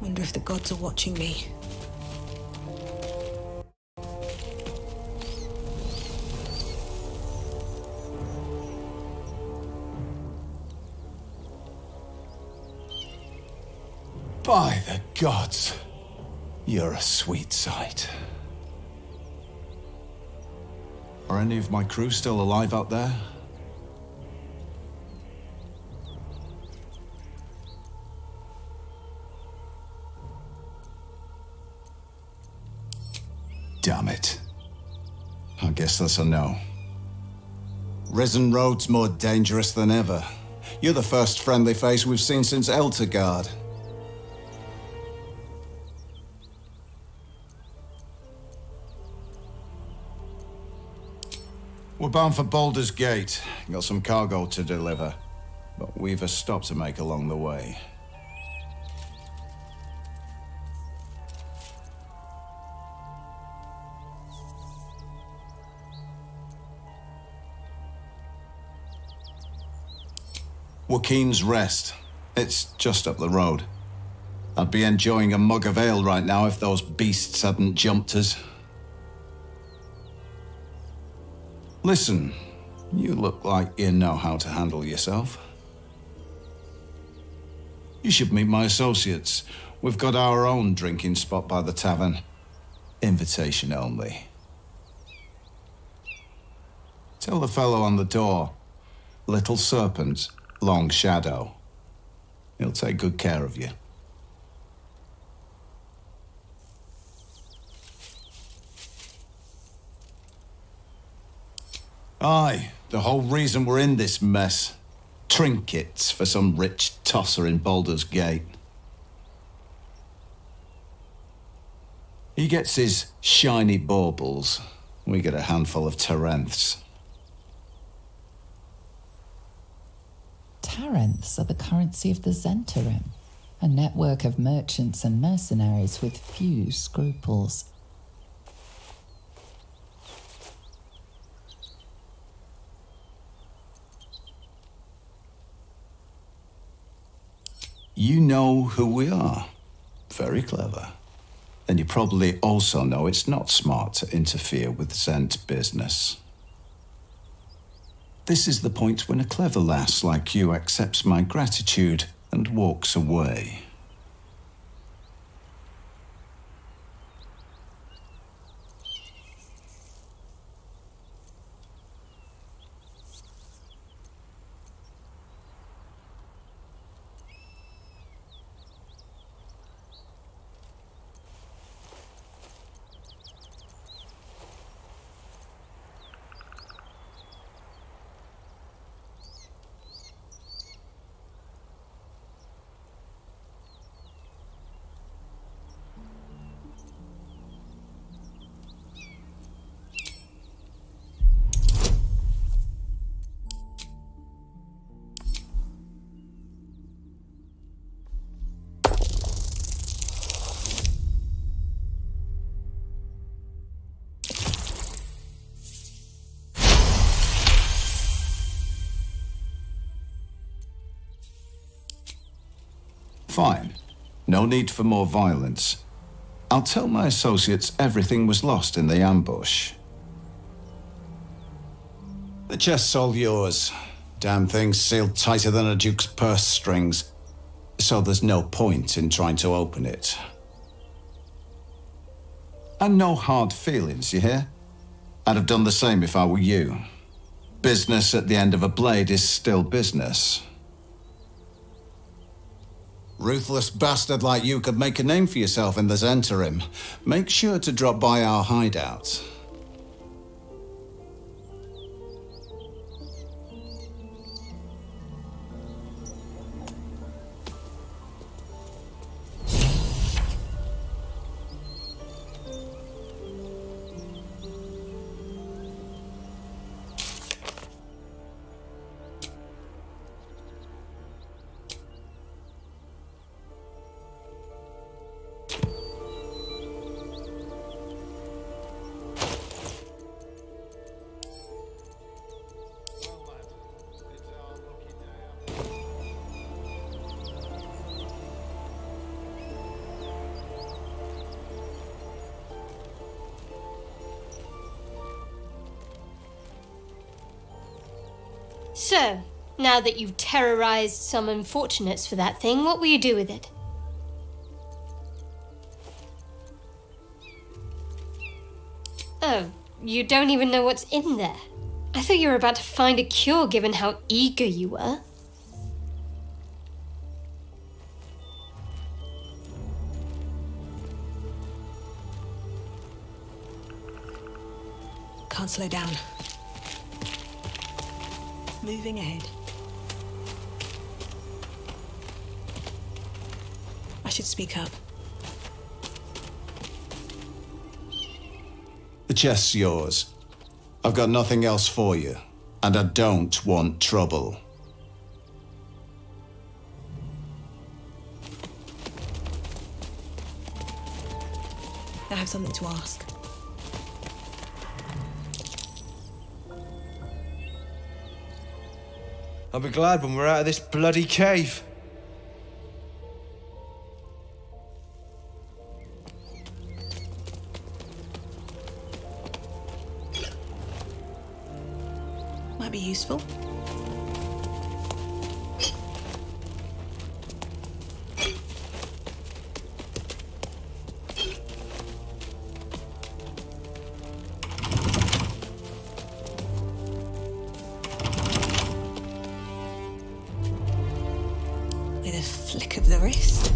Wonder if the gods are watching me. By the gods, you're a sweet sight. Are any of my crew still alive out there? Damn it. I guess that's a no. Risen Road's more dangerous than ever. You're the first friendly face we've seen since Eltergard. We're bound for Baldur's Gate. Got some cargo to deliver, but we've a stop to make along the way. Joaquin's Rest. It's just up the road. I'd be enjoying a mug of ale right now if those beasts hadn't jumped us. Listen, you look like you know how to handle yourself. You should meet my associates. We've got our own drinking spot by the tavern. Invitation only. Tell the fellow on the door, Little Serpent, Long Shadow. He'll take good care of you. Aye, the whole reason we're in this mess. Trinkets for some rich tosser in Baldur's Gate. He gets his shiny baubles. We get a handful of Tarenths. Tarenths are the currency of the Zentarim, a network of merchants and mercenaries with few scruples. You know who we are. Very clever. And you probably also know it's not smart to interfere with Zent business. This is the point when a clever lass like you accepts my gratitude and walks away. Fine. No need for more violence. I'll tell my associates everything was lost in the ambush. The chest's all yours. Damn thing's sealed tighter than a duke's purse strings. So there's no point in trying to open it. And no hard feelings, you hear? I'd have done the same if I were you. Business at the end of a blade is still business. Ruthless bastard like you could make a name for yourself in the Zentarim. Make sure to drop by our hideout. So, now that you've terrorized some unfortunates for that thing, what will you do with it? Oh, you don't even know what's in there. I thought you were about to find a cure given how eager you were. Can't slow down. Moving ahead. I should speak up. The chest's yours. I've got nothing else for you, and I don't want trouble. I have something to ask. I'll be glad when we're out of this bloody cave. Might be useful. With a flick of the wrist.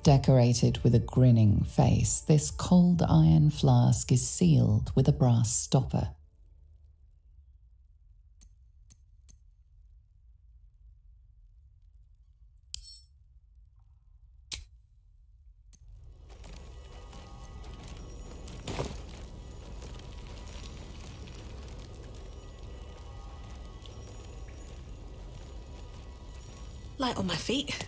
Decorated with a grinning face, this cold iron flask is sealed with a brass stopper. Light on my feet.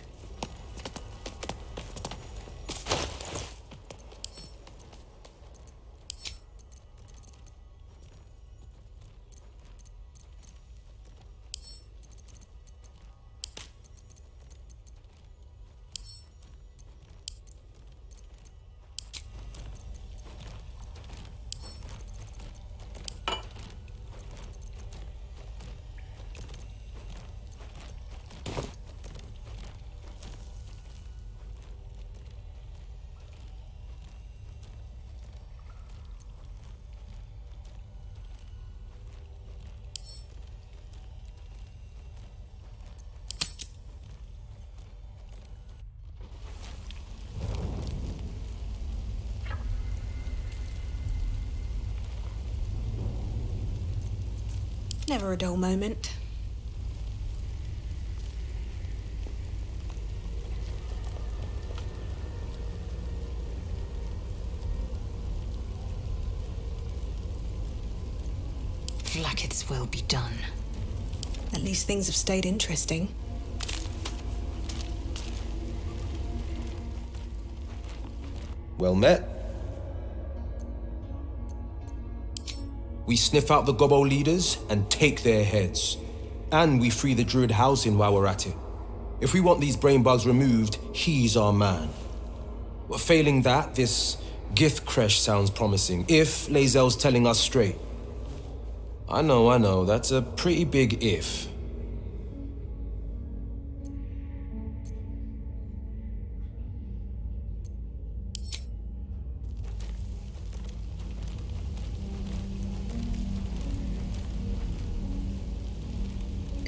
Never a dull moment. Blacketh's will be done. At least things have stayed interesting. Well met. We sniff out the Gobbo leaders and take their heads. And we free the Druid housing while we're at it. If we want these brain bugs removed, he's our man. But failing that, this Gith Kresh sounds promising, if Lae'zel's telling us straight. I know, that's a pretty big if.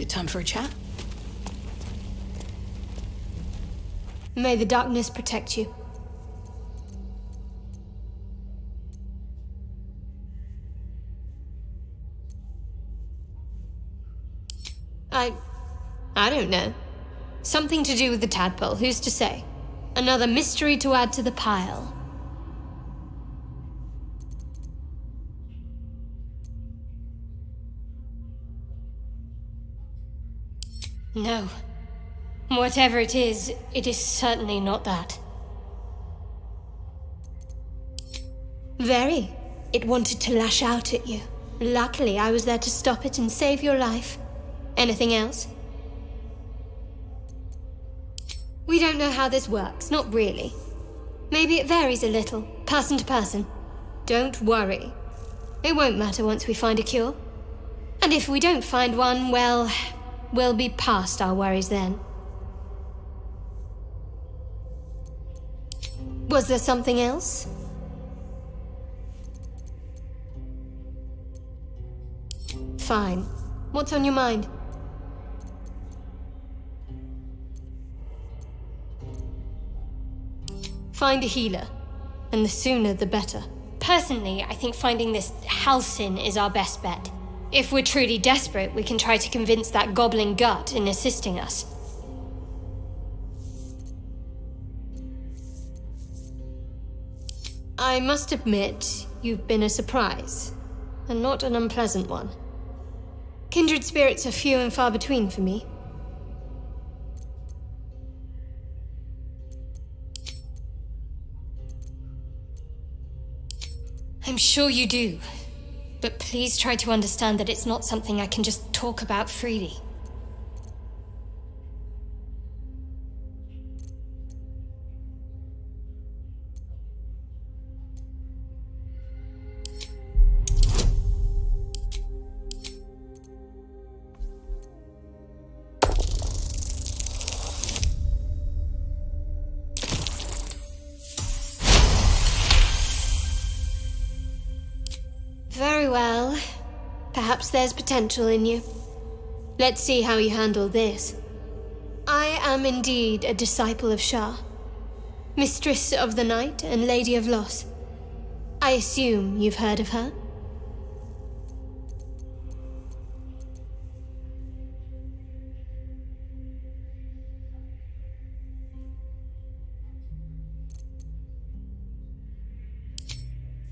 Good time for a chat. May the darkness protect you. I don't know. Something to do with the tadpole, who's to say? Another mystery to add to the pile. No. Whatever it is certainly not that. Very. It wanted to lash out at you. Luckily, I was there to stop it and save your life. Anything else? We don't know how this works, not really. Maybe it varies a little, person to person. Don't worry. It won't matter once we find a cure. And if we don't find one, well, we'll be past our worries then. Was there something else? Fine. What's on your mind? Find a healer, and the sooner the better. Personally, I think finding this Halcyon is our best bet. If we're truly desperate, we can try to convince that goblin gut in assisting us. I must admit, you've been a surprise, and not an unpleasant one. Kindred spirits are few and far between for me. I'm sure you do, but please try to understand that it's not something I can just talk about freely. Very well. Perhaps there's potential in you. Let's see how you handle this. I am indeed a disciple of Shah, Mistress of the Night and Lady of Loss. I assume you've heard of her?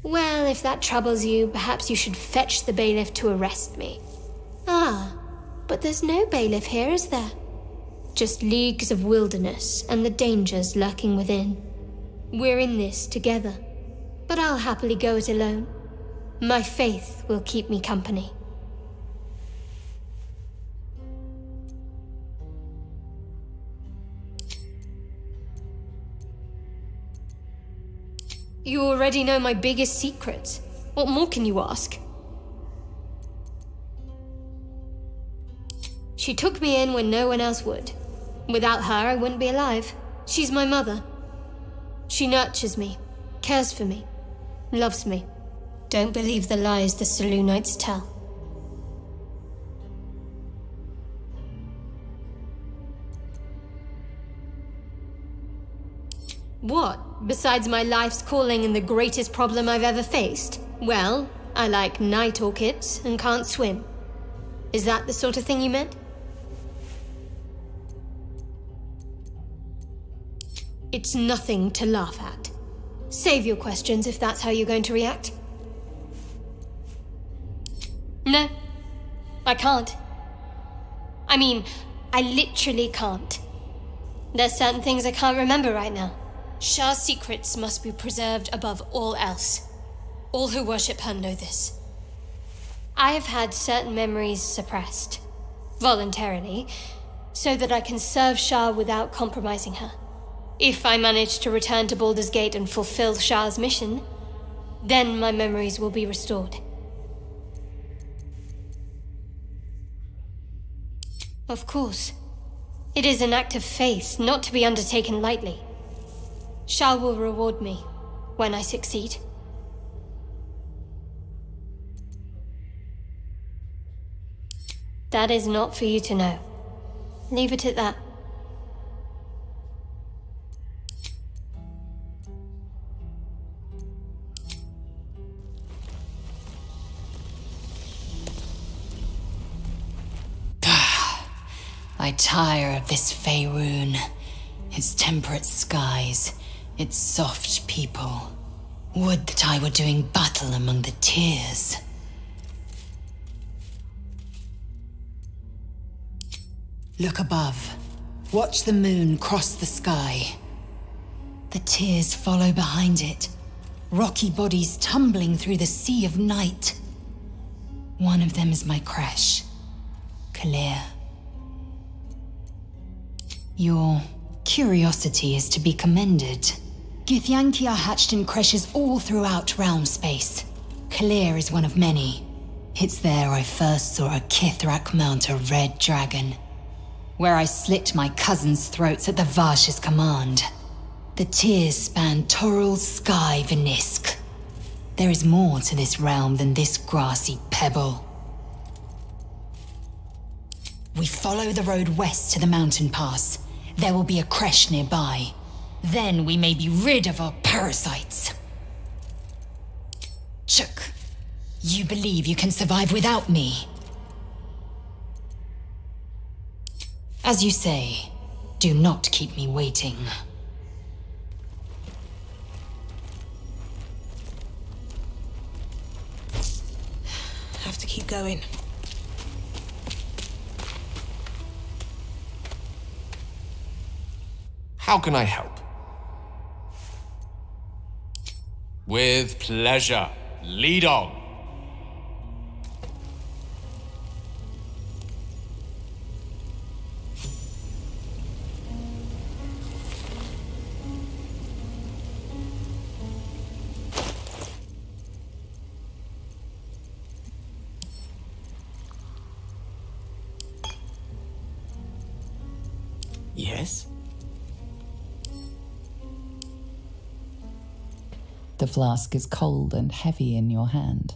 Well, if that troubles you, perhaps you should fetch the bailiff to arrest me. Ah, but there's no bailiff here, is there? Just leagues of wilderness and the dangers lurking within. We're in this together, but I'll happily go it alone. My faith will keep me company. You already know my biggest secrets. What more can you ask? She took me in when no one else would. Without her, I wouldn't be alive. She's my mother. She nurtures me, cares for me, loves me. Don't believe the lies the Selûnites tell. What? Besides my life's calling and the greatest problem I've ever faced? Well, I like night orchids and can't swim. Is that the sort of thing you meant? It's nothing to laugh at. Save your questions if that's how you're going to react. No, I can't. I mean, I literally can't. There's certain things I can't remember right now. Shah's secrets must be preserved above all else. All who worship her know this. I have had certain memories suppressed, voluntarily, so that I can serve Shah without compromising her. If I manage to return to Baldur's Gate and fulfill Shah's mission, then my memories will be restored. Of course. It is an act of faith, not to be undertaken lightly. Shah will reward me when I succeed. That is not for you to know. Leave it at that. I tire of this Faerun, its temperate skies, its soft people. Would that I were doing battle among the tears. Look above. Watch the moon cross the sky. The tears follow behind it, rocky bodies tumbling through the sea of night. One of them is my creche, Kalir. Your curiosity is to be commended. Githyanki are hatched in creches all throughout realm space. Kalir is one of many. It's there I first saw a Kithrak mount a red dragon, where I slit my cousins' throats at the Varsh's command. The tears span Toral's sky, Venisk. There is more to this realm than this grassy pebble. We follow the road west to the mountain pass. There will be a creche nearby. Then we may be rid of our parasites. Chuk, you believe you can survive without me? As you say, do not keep me waiting. Have to keep going. How can I help? With pleasure. Lead on. Yes? The flask is cold and heavy in your hand.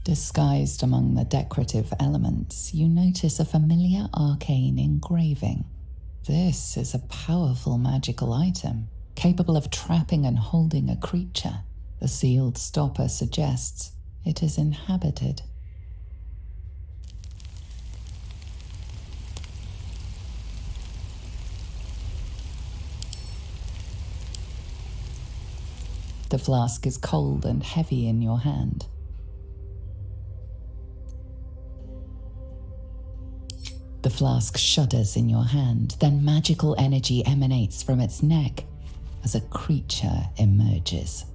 Disguised among the decorative elements, you notice a familiar arcane engraving. This is a powerful magical item, capable of trapping and holding a creature. The sealed stopper suggests it is inhabited. The flask is cold and heavy in your hand. The flask shudders in your hand, then magical energy emanates from its neck as a creature emerges.